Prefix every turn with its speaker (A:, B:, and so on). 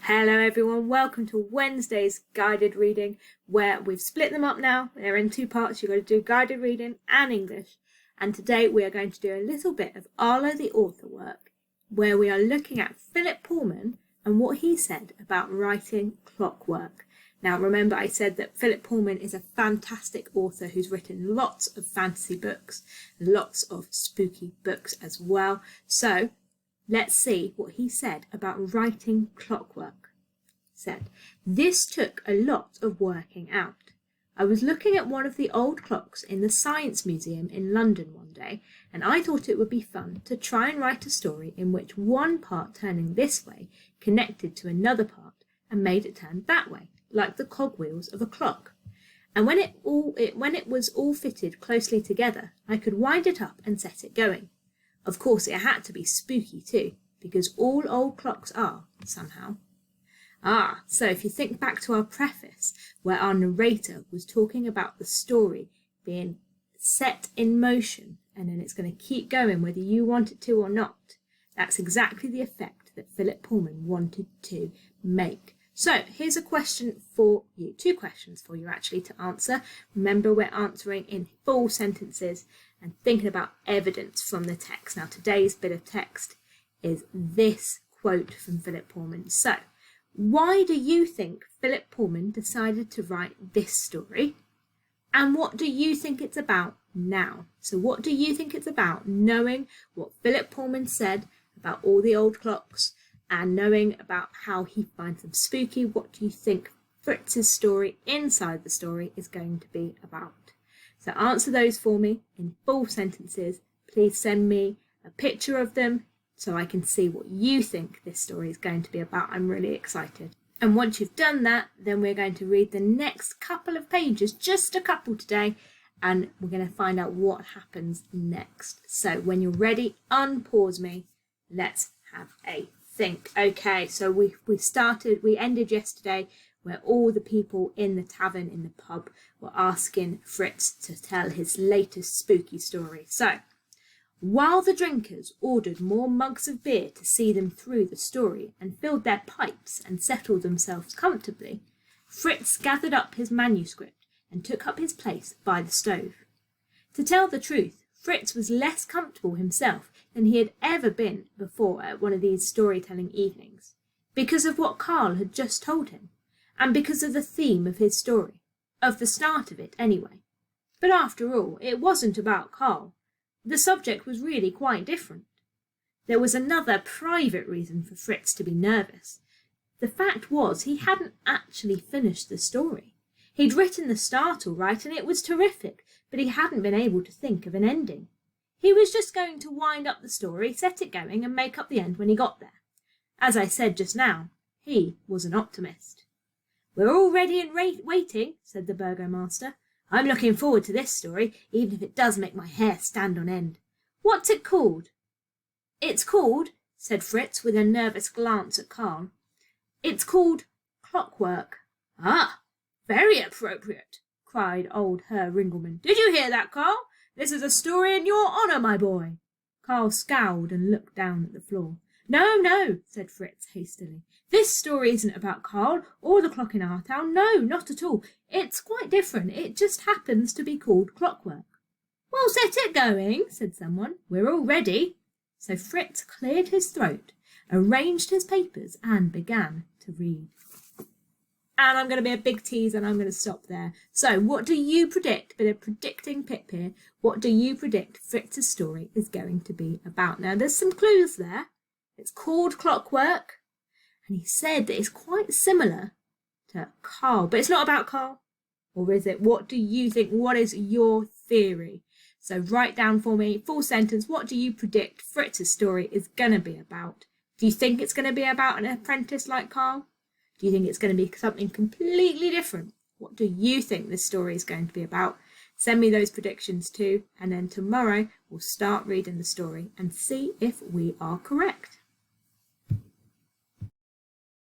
A: Hello everyone, welcome to Wednesday's guided reading, where we've split them up now. They're in two parts. You've got to do guided reading and English. And today we are going to do a little bit of Arlo the author work, where we are looking at Philip Pullman and what he said about writing Clockwork. Now remember, I said that Philip Pullman is a fantastic author who's written lots of fantasy books, lots of spooky books as well. So let's see what he said about writing Clockwork. He said, "This took a lot of working out. I was looking at one of the old clocks in the Science Museum in London one day, and I thought it would be fun to try and write a story in which one part turning this way connected to another part and made it turn that way, like the cogwheels of a clock. And when it was all fitted closely together, I could wind it up and set it going. Of course, it had to be spooky too, because all old clocks are, somehow." So if you think back to our preface, where our narrator was talking about the story being set in motion, and then it's going to keep going whether you want it to or not, that's exactly the effect that Philip Pullman wanted to make. So here's a question for you, two questions for you actually to answer. Remember, we're answering in full sentences and thinking about evidence from the text. Now today's bit of text is this quote from Philip Pullman. So, why do you think Philip Pullman decided to write this story? And what do you think it's about now? So what do you think it's about, knowing what Philip Pullman said about all the old clocks and knowing about how he finds them spooky? What do you think Fritz's story inside the story is going to be about? So answer those for me in full sentences. Please send me a picture of them so I can see what you think this story is going to be about. I'm really excited. And once you've done that, then we're going to read the next couple of pages, just a couple today, and we're going to find out what happens next. So when you're ready, unpause me. Let's have a think. Okay, so we ended yesterday where all the people in the tavern, in the pub, were asking Fritz to tell his latest spooky story. So, while the drinkers ordered more mugs of beer to see them through the story and filled their pipes and settled themselves comfortably, Fritz gathered up his manuscript and took up his place by the stove. To tell the truth, Fritz was less comfortable himself than he had ever been before at one of these storytelling evenings, because of what Carl had just told him, and because of the theme of his story, of the start of it anyway. But after all, it wasn't about Carl. The subject was really quite different. There was another private reason for Fritz to be nervous. The fact was, he hadn't actually finished the story. He'd written the start all right, and it was terrific, but he hadn't been able to think of an ending. He was just going to wind up the story, set it going, and make up the end when he got there. As I said just now, he was an optimist. "We're all ready and waiting," said the burgomaster. "I'm looking forward to this story, even if it does make my hair stand on end. What's it called?" "It's called," said Fritz with a nervous glance at Carl, "it's called Clockwork." "Ah, very appropriate," cried old Herr Ringelmann. "Did you hear that, Carl? This is a story in your honour, my boy." Carl scowled and looked down at the floor. No, said Fritz hastily. "This story isn't about Carl or the clock in our town. No, not at all. It's quite different. It just happens to be called Clockwork." "Well, set it going," said someone. "We're all ready." So Fritz cleared his throat, arranged his papers, and began to read. And I'm going to be a big tease, and I'm going to stop there. So what do you predict? Bit of predicting Pip here. What do you predict Fritz's story is going to be about? Now, there's some clues there. It's called Clockwork, and he said that it's quite similar to Carl, but it's not about Carl. Or is it? What do you think? What is your theory? So write down for me, full sentence, what do you predict Fritz's story is going to be about? Do you think it's going to be about an apprentice like Carl? Do you think it's going to be something completely different? What do you think this story is going to be about? Send me those predictions too, and then tomorrow we'll start reading the story and see if we are correct.